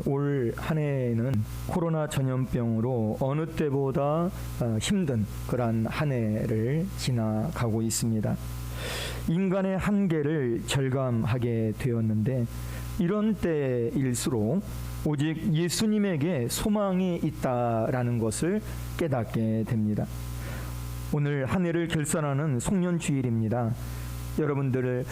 올 한 해는 코로나 전염병으로 어느 때보다 힘든 그러한 한 해를 지나가고 있습니다. 인간의 한계를 절감하게 되었는데 이런 때일수록 오직 예수님에게 소망이 있다라는 것을 깨닫게 됩니다. 오늘 한 해를 결산하는 송년주일입니다. 여러분들을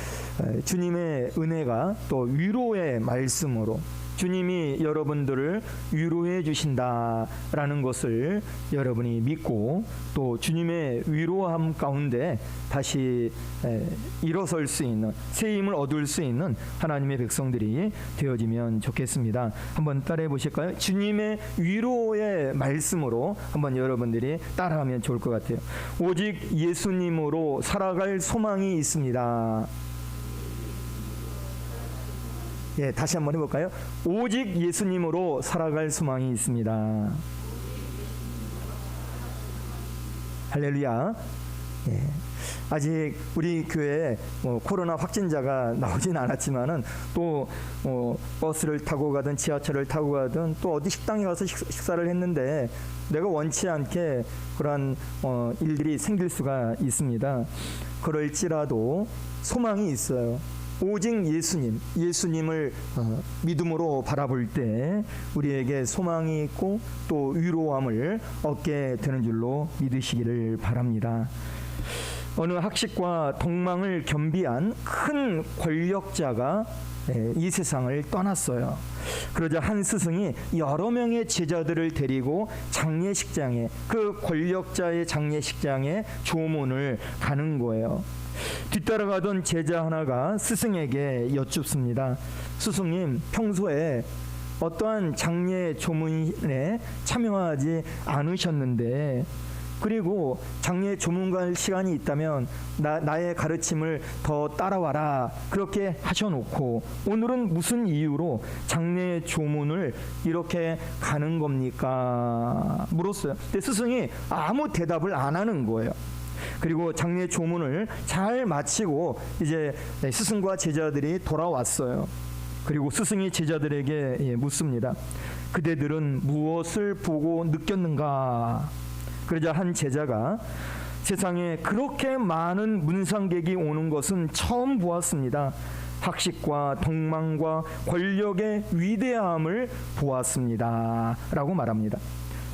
주님의 은혜가 또 위로의 말씀으로 주님이 여러분들을 위로해 주신다라는 것을 여러분이 믿고 또 주님의 위로함 가운데 다시 일어설 수 있는 새 힘을 얻을 수 있는 하나님의 백성들이 되어지면 좋겠습니다. 한번 따라해 보실까요? 주님의 위로의 말씀으로 한번 여러분들이 따라하면 좋을 것 같아요. 오직 예수님으로 살아갈 소망이 있습니다. 다시 한번 해볼까요? 오직 예수님으로 살아갈 소망이 있습니다. 할렐루야. 아직 우리 교회에 코로나 확진자가 나오진 않았지만은 또 버스를 타고 가든 지하철을 타고 가든 또 어디 식당에 가서 식사를 했는데 내가 원치 않게 그러한 일들이 생길 수가 있습니다. 그럴지라도 소망이 있어요. 오직 예수님을 믿음으로 바라볼 때 우리에게 소망이 있고 또 위로함을 얻게 되는 줄로 믿으시기를 바랍니다. 어느 학식과 동망을 겸비한 큰 권력자가 이 세상을 떠났어요. 그러자 한 스승이 여러 명의 제자들을 데리고 장례식장에, 그 권력자의 장례식장에 조문을 가는 거예요. 뒤따라가던 제자 하나가 스승에게 여쭙습니다. 스승님, 평소에 어떠한 장례 조문에 참여하지 않으셨는데 그리고 장례 조문 갈 시간이 있다면 나의 가르침을 더 따라와라 그렇게 하셔놓고 오늘은 무슨 이유로 장례 조문을 이렇게 가는 겁니까? 물었어요. 근데 스승이 아무 대답을 안 하는 거예요. 그리고 장례 조문을 잘 마치고 이제 스승과 제자들이 돌아왔어요. 그리고 스승이 제자들에게 묻습니다. 그대들은 무엇을 보고 느꼈는가? 그러자 한 제자가 세상에 그렇게 많은 문상객이 오는 것은 처음 보았습니다. 학식과 동망과 권력의 위대함을 보았습니다. 라고 말합니다.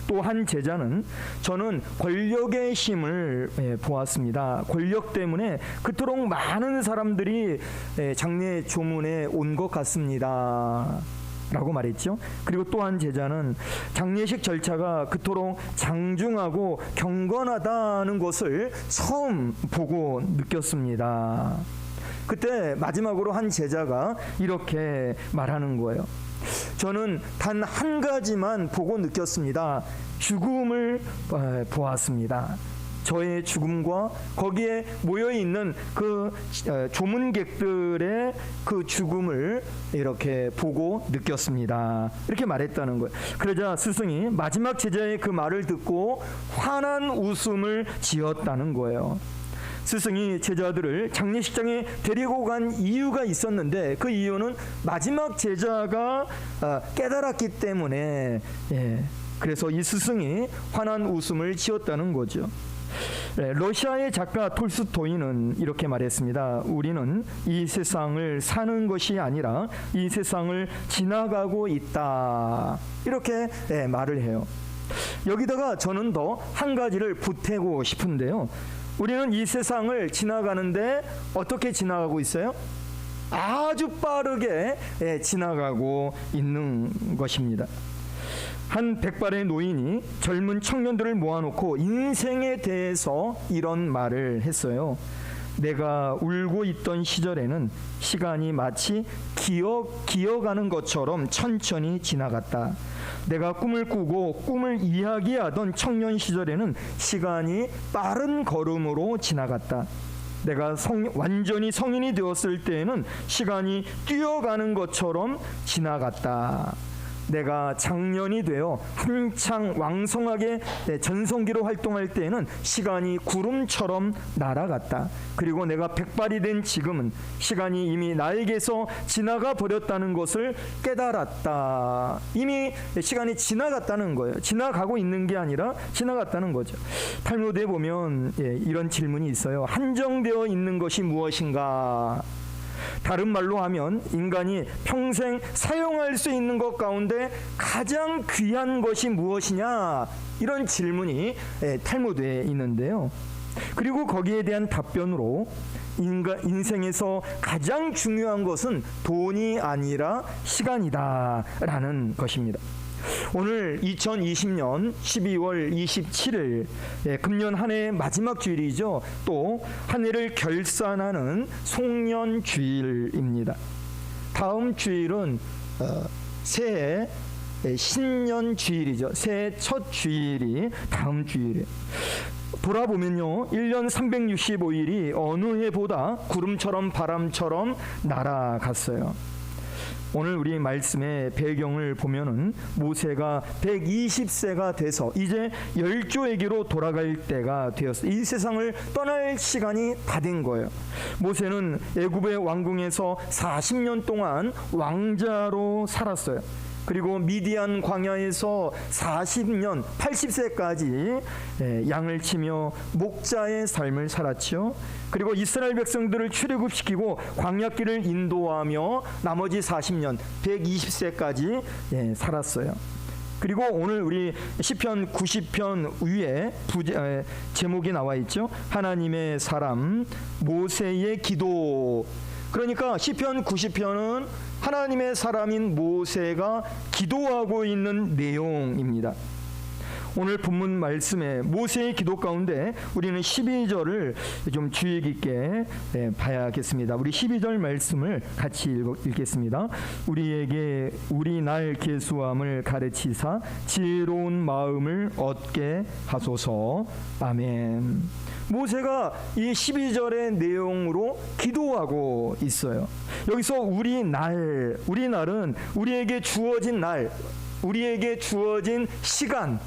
또 한 제자는 저는 권력의 힘을 보았습니다. 권력 때문에 그토록 많은 사람들이 장례 조문에 온 것 같습니다. 라고 말했죠. 그리고 또 한 제자는 장례식 절차가 그토록 장중하고 경건하다는 것을 처음 보고 느꼈습니다. 그때 마지막으로 한 제자가 이렇게 말하는 거예요. 저는 단 한 가지만 보고 느꼈습니다. 죽음을 보았습니다. 저의 죽음과 거기에 모여있는 그 조문객들의 그 죽음을 이렇게 보고 느꼈습니다. 이렇게 말했다는 거예요. 그러자 스승이 마지막 제자의 그 말을 듣고 환한 웃음을 지었다는 거예요. 스승이 제자들을 장례식장에 데리고 간 이유가 있었는데 그 이유는 마지막 제자가 깨달았기 때문에 그래서 이 스승이 환한 웃음을 지었다는 거죠. 러시아의 작가 톨스토이는 이렇게 말했습니다. 우리는 이 세상을 사는 것이 아니라 이 세상을 지나가고 있다. 이렇게 말을 해요. 여기다가 저는 더 한 가지를 보태고 싶은데요. 우리는 이 세상을 지나가는데 어떻게 지나가고 있어요? 아주 빠르게 지나가고 있는 것입니다. 한 백발의 노인이 젊은 청년들을 모아놓고 인생에 대해서 이런 말을 했어요. 내가 울고 있던 시절에는 시간이 마치 기어가는 것처럼 천천히 지나갔다. 내가 꿈을 꾸고 꿈을 이야기하던 청년 시절에는 시간이 빠른 걸음으로 지나갔다. 내가 완전히 성인이 되었을 때에는 시간이 뛰어가는 것처럼 지나갔다. 내가 장년이 되어 한창 왕성하게 전성기로 활동할 때에는 시간이 구름처럼 날아갔다. 그리고 내가 백발이 된 지금은 시간이 이미 나에게서 지나가 버렸다는 것을 깨달았다. 이미 시간이 지나갔다는 거예요. 지나가고 있는 게 아니라 지나갔다는 거죠. 탈무드에 보면 이런 질문이 있어요. 한정되어 있는 것이 무엇인가? 다른 말로 하면 인간이 평생 사용할 수 있는 것 가운데 가장 귀한 것이 무엇이냐? 이런 질문이 탈무드에 있는데요. 그리고 거기에 대한 답변으로 인생에서 가장 중요한 것은 돈이 아니라 시간이다라는 것입니다. 오늘 2020년 12월 27일 금년 한 해의 마지막 주일이죠. 또 한 해를 결산하는 송년주일입니다. 다음 주일은 새해 신년주일이죠. 새해 첫 주일이 다음 주일이에요. 돌아보면요, 1년 365일이 어느 해보다 구름처럼 바람처럼 날아갔어요. 오늘 우리 말씀의 배경을 보면은 모세가 120세가 돼서 이제 열조에게로 돌아갈 때가 되었어요. 이 세상을 떠날 시간이 다 된 거예요. 모세는 애굽의 왕궁에서 40년 동안 왕자로 살았어요. 그리고 미디안 광야에서 40년 80세까지 양을 치며 목자의 삶을 살았죠. 그리고 이스라엘 백성들을 출애굽시키고 광야길을 인도하며 나머지 40년 120세까지 살았어요. 그리고 오늘 우리 시편 90편 위에 제목이 나와 있죠. 하나님의 사람 모세의 기도. 그러니까 시편 90편은 하나님의 사람인 모세가 기도하고 있는 내용입니다. 오늘 본문 말씀에 모세의 기도 가운데 우리는 12절을 좀 주의 깊게 봐야겠습니다. 우리 12절 말씀을 같이 읽겠습니다. 우리에게 우리 날 계수함을 가르치사 지혜로운 마음을 얻게 하소서. 아멘. 모세가 이 12절의 내용으로 기도하고 있어요. 여기서 우리날은 우리에게 주어진 날, 우리에게 주어진 시간,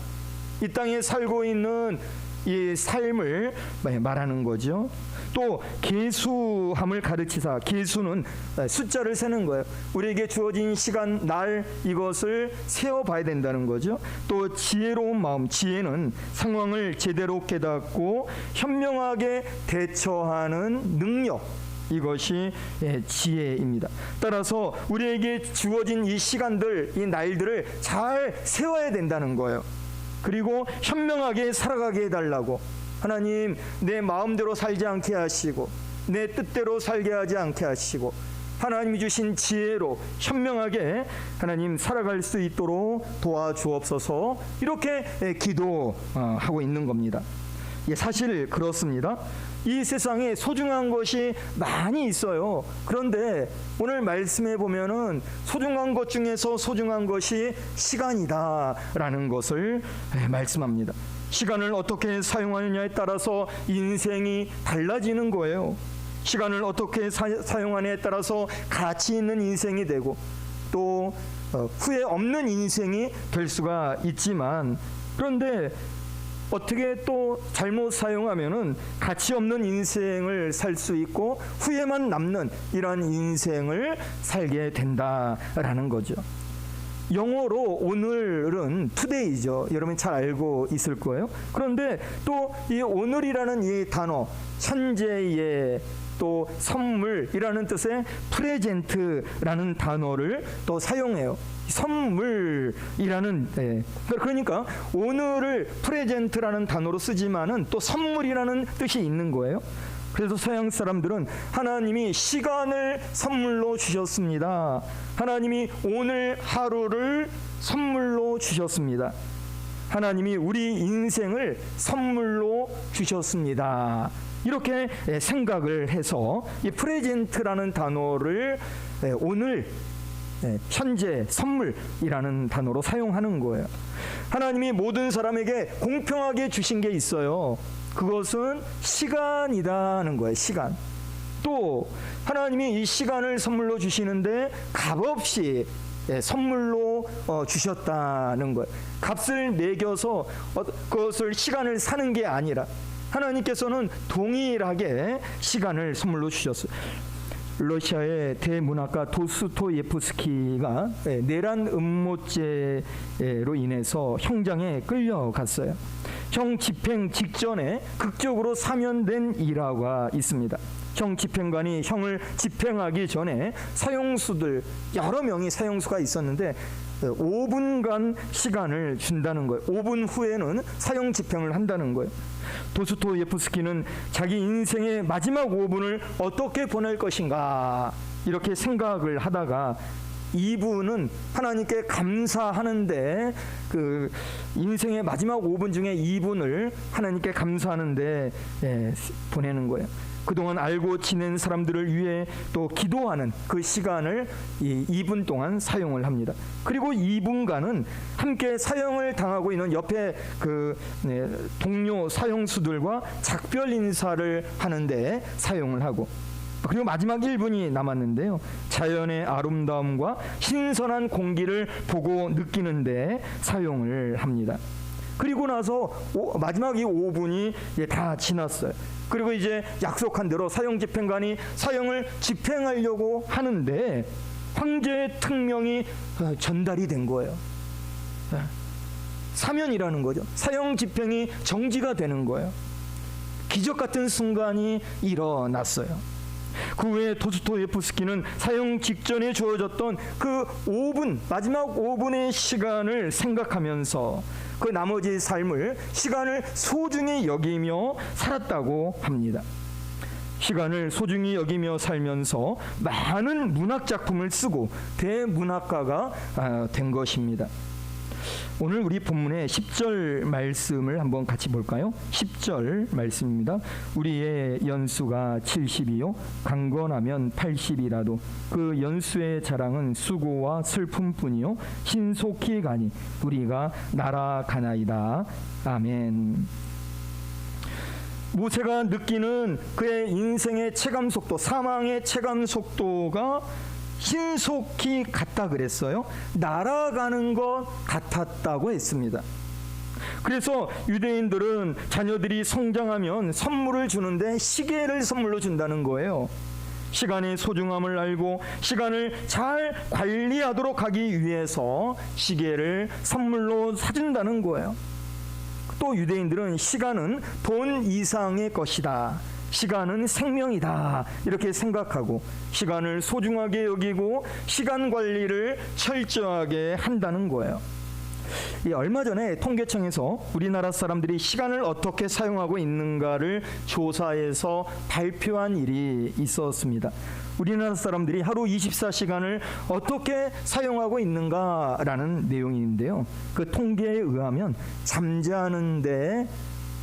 이 땅에 살고 있는 이 삶을 말하는 거죠. 또 계수함을 가르치사, 계수는 숫자를 세는 거예요. 우리에게 주어진 시간, 날, 이것을 세어봐야 된다는 거죠. 또 지혜로운 마음, 지혜는 상황을 제대로 깨닫고 현명하게 대처하는 능력, 이것이 지혜입니다. 따라서 우리에게 주어진 이 시간들, 이 날들을 잘 세워야 된다는 거예요. 그리고 현명하게 살아가게 해달라고. 하나님, 내 마음대로 살지 않게 하시고 내 뜻대로 살게 하지 않게 하시고 하나님이 주신 지혜로 현명하게 하나님 살아갈 수 있도록 도와주옵소서. 이렇게 기도하고 있는 겁니다. 사실 그렇습니다. 이 세상에 소중한 것이 많이 있어요. 그런데 오늘 말씀에 보면은 소중한 것 중에서 소중한 것이 시간이다라는 것을 말씀합니다. 시간을 어떻게 사용하느냐에 따라서 인생이 달라지는 거예요. 시간을 어떻게 사용하느냐에 따라서 가치 있는 인생이 되고 또 후회 없는 인생이 될 수가 있지만, 그런데 어떻게 또 잘못 사용하면은 가치 없는 인생을 살 수 있고 후회만 남는 이런 인생을 살게 된다라는 거죠. 영어로 오늘은 today죠. 여러분 잘 알고 있을 거예요. 그런데 또 이 오늘이라는 이 단어, 현재의 또 선물이라는 뜻의 프레젠트라는 단어를 또 사용해요. 선물이라는 그러니까 오늘을 프레젠트라는 단어로 쓰지만은 또 선물이라는 뜻이 있는 거예요. 그래서 서양 사람들은 하나님이 시간을 선물로 주셨습니다. 하나님이 오늘 하루를 선물로 주셨습니다. 하나님이 우리 인생을 선물로 주셨습니다. 이렇게 생각을 해서 이 프레젠트라는 단어를 오늘 현재 선물이라는 단어로 사용하는 거예요. 하나님이 모든 사람에게 공평하게 주신 게 있어요. 그것은 시간이라는 거예요. 시간. 또 하나님이 이 시간을 선물로 주시는데 값없이 선물로 주셨다는 거예요. 값을 매겨서 그것을 시간을 사는 게 아니라 하나님께서는 동일하게 시간을 선물로 주셨어요. 러시아의 대문학가 도스토예프스키가 내란 음모죄로 인해서 형장에 끌려갔어요. 형 집행 직전에 극적으로 사면된 일화가 있습니다. 형 집행관이 형을 집행하기 전에 사형수들 여러 명이 사형수가 있었는데 5분간 시간을 준다는 거예요. 5분 후에는 사형 집행을 한다는 거예요. 도스토예프스키는 자기 인생의 마지막 5분을 어떻게 보낼 것인가 이렇게 생각을 하다가 2분은 하나님께 감사하는데 그 인생의 마지막 5분 중에 2분을 하나님께 감사하는데 보내는 거예요. 그동안 알고 지낸 사람들을 위해 또 기도하는 그 시간을 2분 동안 사용을 합니다. 그리고 2분간은 함께 사형을 당하고 있는 옆에 그 동료 사형수들과 작별 인사를 하는데 사용을 하고, 그리고 마지막 1분이 남았는데요, 자연의 아름다움과 신선한 공기를 보고 느끼는데 사용을 합니다. 그리고 나서 마지막 이 5분이 다 지났어요. 그리고 이제 약속한 대로 사형 집행관이 사형을 집행하려고 하는데 황제의 특명이 전달이 된 거예요. 사면이라는 거죠. 사형 집행이 정지가 되는 거예요. 기적 같은 순간이 일어났어요. 그 후에 도스토예프스키는 사형 직전에 주어졌던 그 5분, 마지막 5분의 시간을 생각하면서 그 나머지 삶을, 시간을 소중히 여기며 살았다고 합니다. 시간을 소중히 여기며 살면서 많은 문학 작품을 쓰고 대문학가가 된 것입니다. 오늘 우리 본문의 10절 말씀을 한번 같이 볼까요? 10절 말씀입니다. 우리의 연수가 70이요 강건하면 80이라도 그 연수의 자랑은 수고와 슬픔뿐이요 신속히 가니 우리가 날아가나이다. 아멘. 모세가 느끼는 그의 인생의 체감 속도, 사망의 체감 속도가 신속히 갔다 그랬어요. 날아가는 것 같았다고 했습니다. 그래서 유대인들은 자녀들이 성장하면 선물을 주는데 시계를 선물로 준다는 거예요. 시간의 소중함을 알고 시간을 잘 관리하도록 하기 위해서 시계를 선물로 사준다는 거예요. 또 유대인들은 시간은 돈 이상의 것이다, 시간은 생명이다, 이렇게 생각하고 시간을 소중하게 여기고 시간 관리를 철저하게 한다는 거예요. 얼마 전에 통계청에서 우리나라 사람들이 시간을 어떻게 사용하고 있는가를 조사해서 발표한 일이 있었습니다. 우리나라 사람들이 하루 24시간을 어떻게 사용하고 있는가라는 내용인데요, 그 통계에 의하면 잠자는데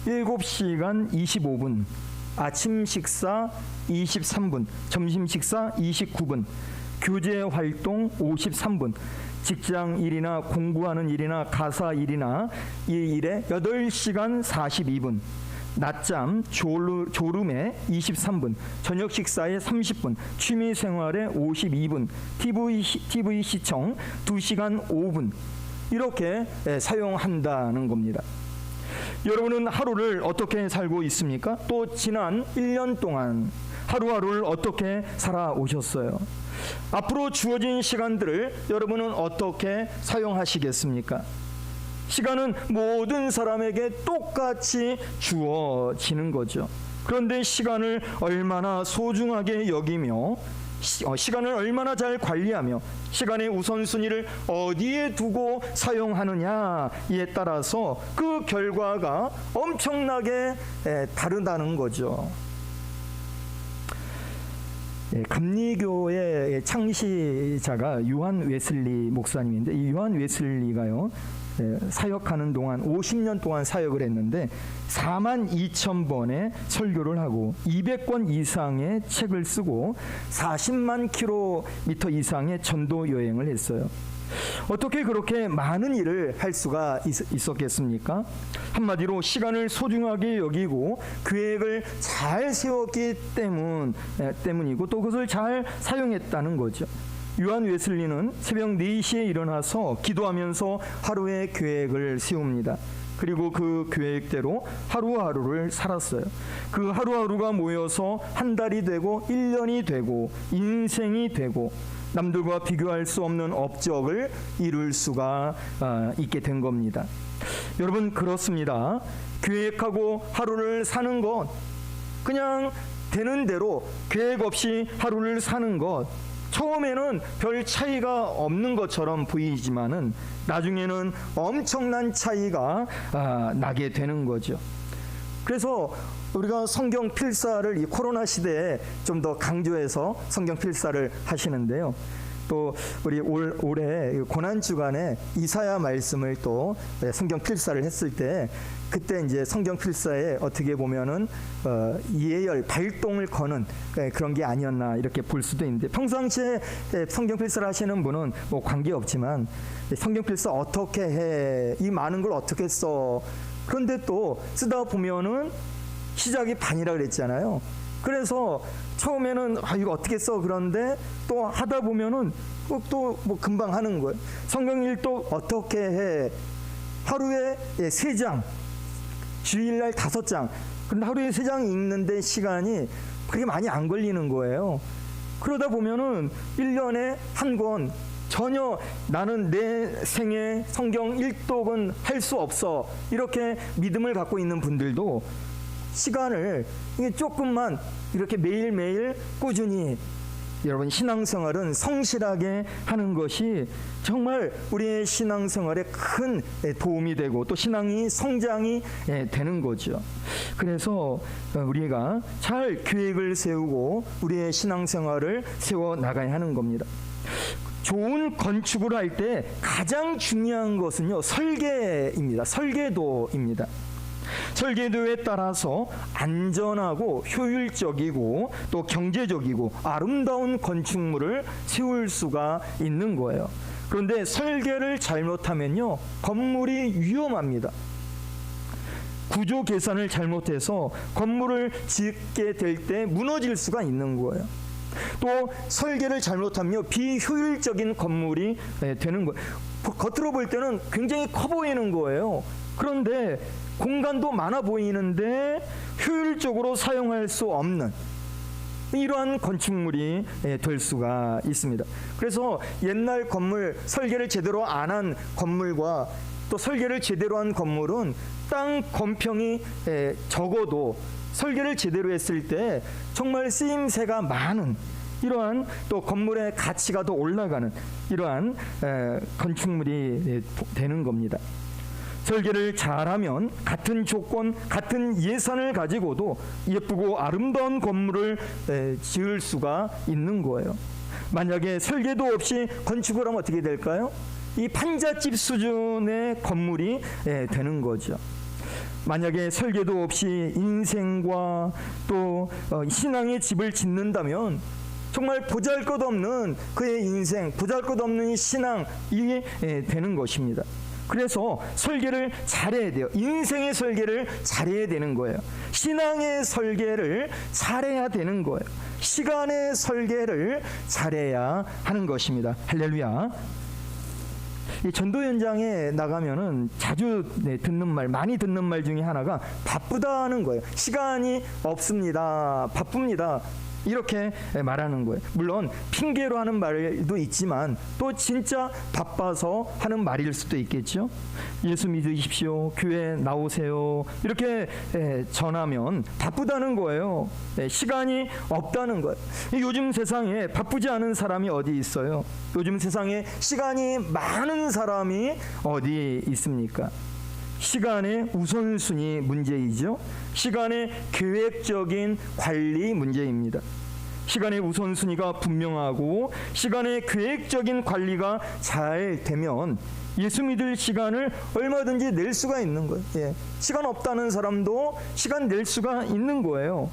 7시간 25분, 아침 식사 23분, 점심 식사 29분, 교제 활동 53분, 직장 일이나 공부하는 일이나 가사 일이나 이 일에 8시간 42분, 낮잠 졸음에 23분, 저녁 식사에 30분, 취미 생활에 52분, TV 시청 2시간 5분, 이렇게 사용한다는 겁니다. 여러분은 하루를 어떻게 살고 있습니까? 또 지난 1년 동안 하루하루를 어떻게 살아오셨어요? 앞으로 주어진 시간들을 여러분은 어떻게 사용하시겠습니까? 시간은 모든 사람에게 똑같이 주어지는 거죠. 그런데 시간을 얼마나 소중하게 여기며 시간을 얼마나 잘 관리하며 시간의 우선순위를 어디에 두고 사용하느냐에 따라서 그 결과가 엄청나게 다르다는 거죠. 감리교의 창시자가 요한 웨슬리 목사님인데, 이 요한 웨슬리가요, 사역하는 동안 50년 동안 사역을 했는데 42,000번의 설교를 하고 200권 이상의 책을 쓰고 40만 킬로미터 이상의 전도 여행을 했어요. 어떻게 그렇게 많은 일을 할 수가 있었겠습니까? 한마디로 시간을 소중하게 여기고 계획을 잘 세웠기 때문이고 또 그것을 잘 사용했다는 거죠. 요한 웨슬리는 새벽 4시에 일어나서 기도하면서 하루의 계획을 세웁니다. 그리고 그 계획대로 하루하루를 살았어요. 그 하루하루가 모여서 한 달이 되고 1년이 되고 인생이 되고 남들과 비교할 수 없는 업적을 이룰 수가 있게 된 겁니다. 여러분, 그렇습니다. 계획하고 하루를 사는 것, 그냥 되는 대로 계획 없이 하루를 사는 것, 처음에는 별 차이가 없는 것처럼 보이지만은 나중에는 엄청난 차이가 나게 되는 거죠. 그래서 우리가 성경 필사를 이 코로나 시대에 좀 더 강조해서 성경 필사를 하시는데요. 또 우리 올해 고난 주간에 이사야 말씀을 또 성경 필사를 했을 때, 그때 이제 성경 필사에 어떻게 보면은 예열 발동을 거는 그런 게 아니었나 이렇게 볼 수도 있는데, 평상시에 성경 필사를 하시는 분은 뭐 관계 없지만 성경 필사 어떻게 해, 이 많은 걸 어떻게 써, 그런데 또 쓰다 보면은 시작이 반이라 그랬잖아요. 그래서 처음에는 이거 어떻게 써, 그런데 또 하다 보면은 또 뭐 금방 하는 거예요. 성경 읽도 어떻게 해, 하루에 3장, 주일날 5장, 그런데 하루에 3장 읽는데 시간이 그렇게 많이 안 걸리는 거예요. 그러다 보면은 1년에 한 권, 전혀 나는 내 생에 성경 1독은 할 수 없어, 이렇게 믿음을 갖고 있는 분들도 시간을 조금만 이렇게 매일매일 꾸준히, 여러분, 신앙생활은 성실하게 하는 것이 정말 우리의 신앙생활에 큰 도움이 되고 또 신앙이 성장이 되는 거죠. 그래서 우리가 잘 계획을 세우고 우리의 신앙생활을 세워 나가야 하는 겁니다. 좋은 건축을 할 때 가장 중요한 것은요, 설계입니다. 설계도입니다. 설계도에 따라서 안전하고 효율적이고 또 경제적이고 아름다운 건축물을 세울 수가 있는 거예요. 그런데 설계를 잘못하면요, 건물이 위험합니다. 구조 계산을 잘못해서 건물을 짓게 될 때 무너질 수가 있는 거예요. 또 설계를 잘못하면 비효율적인 건물이 되는 거예요. 겉으로 볼 때는 굉장히 커 보이는 거예요. 그런데 공간도 많아 보이는데 효율적으로 사용할 수 없는 이러한 건축물이 될 수가 있습니다. 그래서 옛날 건물, 설계를 제대로 안 한 건물과 또 설계를 제대로 한 건물은 땅 건평이 적어도 설계를 제대로 했을 때 정말 쓰임새가 많은 이러한, 또 건물의 가치가 더 올라가는 이러한 건축물이 되는 겁니다. 설계를 잘하면 같은 조건, 같은 예산을 가지고도 예쁘고 아름다운 건물을 지을 수가 있는 거예요. 만약에 설계도 없이 건축을 하면 어떻게 될까요? 이 판잣집 수준의 건물이 되는 거죠. 만약에 설계도 없이 인생과 또 신앙의 집을 짓는다면 정말 보잘것없는 그의 인생, 보잘것없는 신앙, 이게 되는 것입니다. 그래서 설계를 잘해야 돼요. 인생의 설계를 잘해야 되는 거예요. 신앙의 설계를 잘해야 되는 거예요. 시간의 설계를 잘해야 하는 것입니다. 할렐루야. 이 전도 현장에 나가면은 자주 듣는 말, 많이 듣는 말 중에 하나가 바쁘다는 거예요. 시간이 없습니다. 바쁩니다. 이렇게 말하는 거예요. 물론 핑계로 하는 말도 있지만 또 진짜 바빠서 하는 말일 수도 있겠죠. 예수 믿으십시오, 교회 나오세요, 이렇게 전하면 바쁘다는 거예요. 시간이 없다는 거예요. 요즘 세상에 바쁘지 않은 사람이 어디 있어요? 요즘 세상에 시간이 많은 사람이 어디 있습니까? 시간의 우선순위 문제이죠. 시간의 계획적인 관리 문제입니다. 시간의 우선순위가 분명하고 시간의 계획적인 관리가 잘 되면 예수 믿을 시간을 얼마든지 낼 수가 있는 거예요. 시간 없다는 사람도 시간 낼 수가 있는 거예요.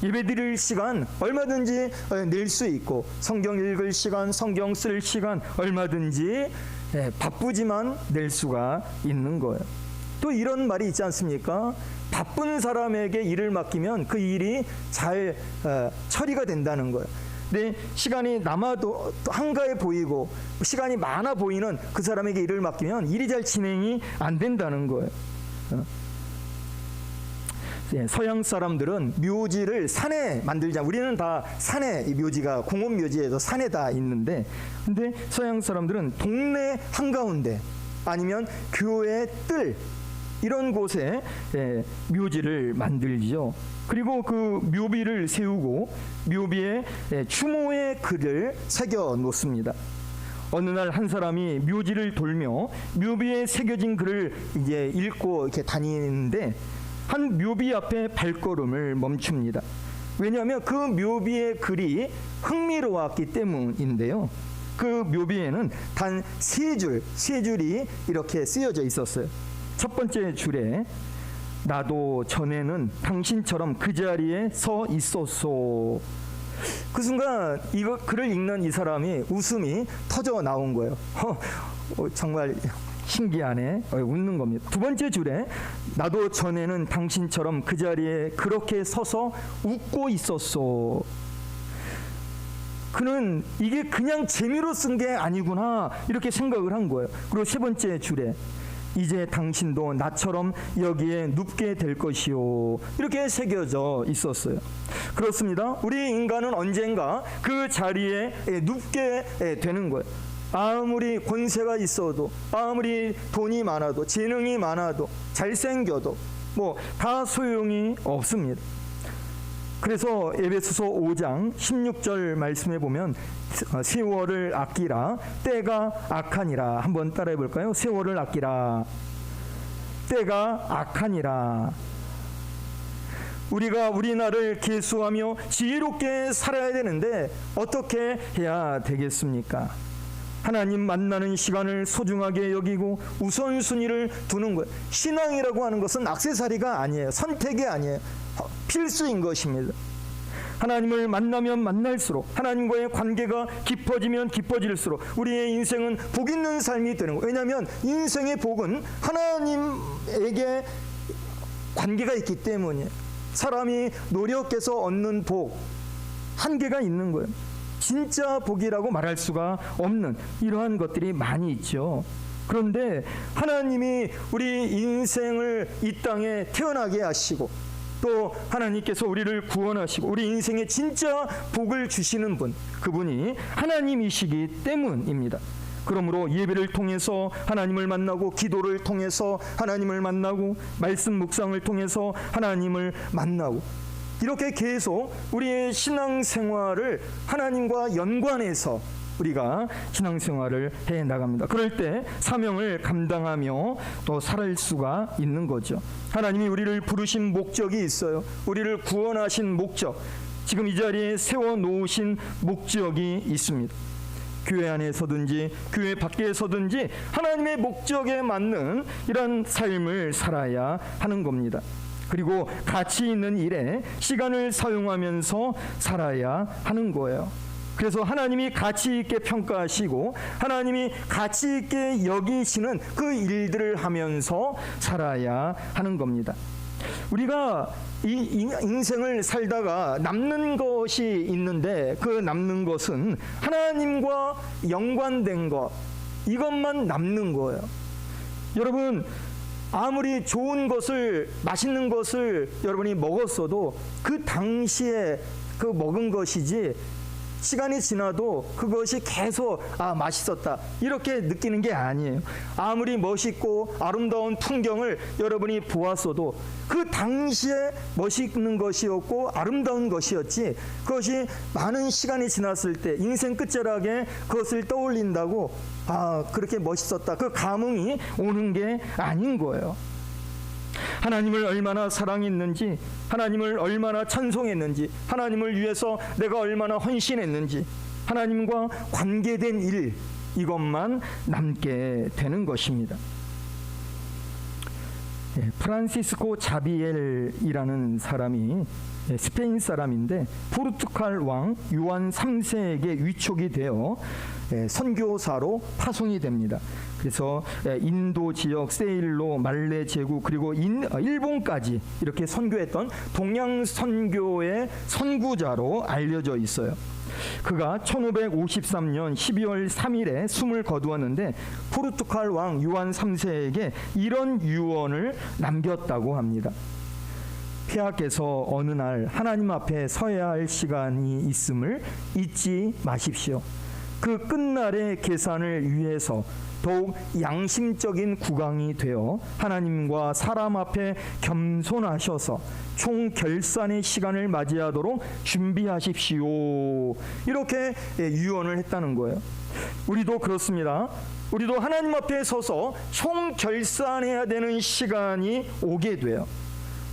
예배 드릴 시간 얼마든지 낼 수 있고, 성경 읽을 시간, 성경 쓸 시간 얼마든지 바쁘지만 낼 수가 있는 거예요. 또 이런 말이 있지 않습니까? 바쁜 사람에게 일을 맡기면 그 일이 잘 처리가 된다는 거예요. 내 시간이 남아도 한가해 보이고 시간이 많아 보이는 그 사람에게 일을 맡기면 일이 잘 진행이 안 된다는 거예요. 서양 사람들은 묘지를 산에 만들자. 우리는 다 산에, 이 묘지가 공원 묘지에도 산에 다 있는데, 근데 서양 사람들은 동네 한가운데 아니면 교회 뜰 이런 곳에 묘지를 만들죠. 그리고 그 묘비를 세우고 묘비에 추모의 글을 새겨 놓습니다. 어느 날 한 사람이 묘지를 돌며 묘비에 새겨진 글을 이제 읽고 이렇게 다니는데 한 묘비 앞에 발걸음을 멈춥니다. 왜냐하면 그 묘비의 글이 흥미로웠기 때문인데요. 그 묘비에는 단 세 줄이 이렇게 쓰여져 있었어요. 첫 번째 줄에 나도 전에는 당신처럼 그 자리에 서 있었소. 그 순간 이거 글을 읽는 이 사람이 웃음이 터져 나온 거예요. 정말 신기하네. 웃는 겁니다. 두 번째 줄에 나도 전에는 당신처럼 그 자리에 그렇게 서서 웃고 있었소. 그는 이게 그냥 재미로 쓴 게 아니구나 이렇게 생각을 한 거예요. 그리고 세 번째 줄에 이제 당신도 나처럼 여기에 눕게 될 것이요 이렇게 새겨져 있었어요. 그렇습니다. 우리 인간은 언젠가 그 자리에 눕게 되는 거예요. 아무리 권세가 있어도, 아무리 돈이 많아도, 재능이 많아도, 잘생겨도 뭐 다 소용이 없습니다. 그래서 에베소서 5장 16절 말씀에 보면 세월을 아끼라 때가 악하니라. 한번 따라해 볼까요? 세월을 아끼라 때가 악하니라. 우리가 우리 날을 계수하며 지혜롭게 살아야 되는데 어떻게 해야 되겠습니까? 하나님 만나는 시간을 소중하게 여기고 우선순위를 두는 거예요. 신앙이라고 하는 것은 액세서리가 아니에요. 선택이 아니에요. 필수인 것입니다. 하나님을 만나면 만날수록, 하나님과의 관계가 깊어지면 깊어질수록 우리의 인생은 복 있는 삶이 되는 거예요. 왜냐하면 인생의 복은 하나님에게 관계가 있기 때문이에요. 사람이 노력해서 얻는 복, 한계가 있는 거예요. 진짜 복이라고 말할 수가 없는 이러한 것들이 많이 있죠. 그런데 하나님이 우리 인생을 이 땅에 태어나게 하시고 또 하나님께서 우리를 구원하시고 우리 인생에 진짜 복을 주시는 분, 그분이 하나님이시기 때문입니다. 그러므로 예배를 통해서 하나님을 만나고, 기도를 통해서 하나님을 만나고, 말씀 묵상을 통해서 하나님을 만나고, 이렇게 계속 우리의 신앙생활을 하나님과 연관해서 우리가 신앙생활을 해 나갑니다. 그럴 때 사명을 감당하며 또 살아갈 수가 있는 거죠. 하나님이 우리를 부르신 목적이 있어요. 우리를 구원하신 목적, 지금 이 자리에 세워놓으신 목적이 있습니다. 교회 안에서든지 교회 밖에서든지 하나님의 목적에 맞는 이런 삶을 살아야 하는 겁니다. 그리고 가치 있는 일에 시간을 사용하면서 살아야 하는 거예요. 그래서 하나님이 가치 있게 평가하시고 하나님이 가치 있게 여기시는 그 일들을 하면서 살아야 하는 겁니다. 우리가 이 인생을 살다가 남는 것이 있는데 그 남는 것은 하나님과 연관된 것, 이것만 남는 거예요. 여러분, 아무리 좋은 것을, 맛있는 것을 여러분이 먹었어도 그 당시에 그 먹은 것이지 시간이 지나도 그것이 계속 맛있었다 이렇게 느끼는 게 아니에요. 아무리 멋있고 아름다운 풍경을 여러분이 보았어도 그 당시에 멋있는 것이었고 아름다운 것이었지, 그것이 많은 시간이 지났을 때 인생 끝자락에 그것을 떠올린다고 그렇게 멋있었다, 그 감흥이 오는 게 아닌 거예요. 하나님을 얼마나 사랑했는지, 하나님을 얼마나 찬송했는지, 하나님을 위해서 내가 얼마나 헌신했는지, 하나님과 관계된 일, 이것만 남게 되는 것입니다. 프란시스코 자비엘이라는 사람이 스페인 사람인데 포르투갈 왕 요한 3세에게 위촉이 되어 선교사로 파송이 됩니다. 그래서 인도 지역, 세일로, 말레 제국, 그리고 일본까지 이렇게 선교했던 동양 선교의 선구자로 알려져 있어요. 그가 1553년 12월 3일에 숨을 거두었는데 포르투갈 왕 요한 3세에게 이런 유언을 남겼다고 합니다. 폐하께서 어느 날 하나님 앞에 서야 할 시간이 있음을 잊지 마십시오. 그 끝날의 계산을 위해서 더욱 양심적인 국왕이 되어 하나님과 사람 앞에 겸손하셔서 총결산의 시간을 맞이하도록 준비하십시오. 이렇게 유언을 했다는 거예요. 우리도 그렇습니다. 우리도 하나님 앞에 서서 총결산해야 되는 시간이 오게 돼요.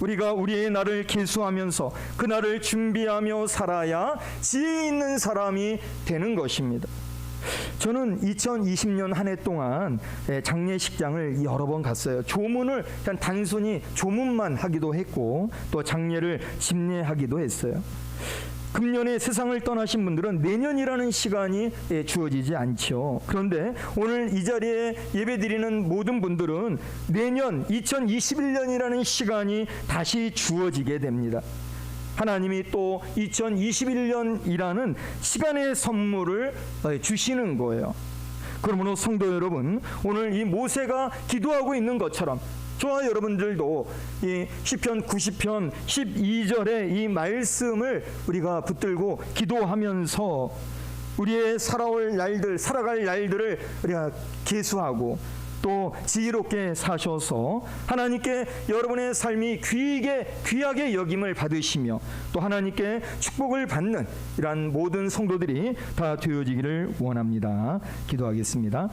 우리가 우리의 날을 계수하면서 그 날을 준비하며 살아야 지혜 있는 사람이 되는 것입니다. 저는 2020년 한 해 동안 장례식장을 여러 번 갔어요. 조문을 그냥 단순히 조문만 하기도 했고 또 장례를 집례하기도 했어요. 금년에 세상을 떠나신 분들은 내년이라는 시간이 주어지지 않죠. 그런데 오늘 이 자리에 예배드리는 모든 분들은 내년 2021년이라는 시간이 다시 주어지게 됩니다. 하나님이 또 2021년이라는 시간의 선물을 주시는 거예요. 그러므로 성도 여러분, 오늘 이 모세가 기도하고 있는 것처럼 저와 여러분들도 이 시편 90편 12절의 이 말씀을 우리가 붙들고 기도하면서 우리의 살아갈 날들을 우리가 계수하고 또 지혜롭게 사셔서 하나님께 여러분의 삶이 귀하게 여김을 받으시며 또 하나님께 축복을 받는 이러한 모든 성도들이 다 되어지기를 원합니다. 기도하겠습니다.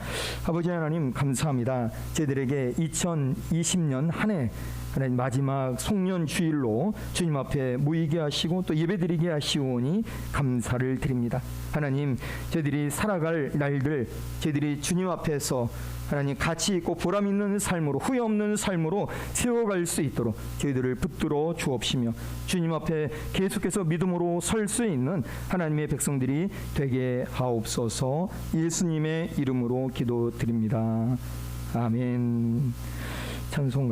아버지 하나님 감사합니다. 저희들에게 2020년 한 해 하나님 마지막 송년 주일로 주님 앞에 모이게 하시고 또 예배드리게 하시오니 감사를 드립니다. 하나님, 저희들이 살아갈 날들 저희들이 주님 앞에서 하나님 가치 있고 보람 있는 삶으로 후회 없는 삶으로 세워갈 수 있도록 저희들을 붙들어 주옵시며 주님 앞에 계속해서 믿음으로 설 수 있는 하나님의 백성들이 되게 하옵소서. 예수님의 이름으로 기도드립니다. 아멘. 찬송가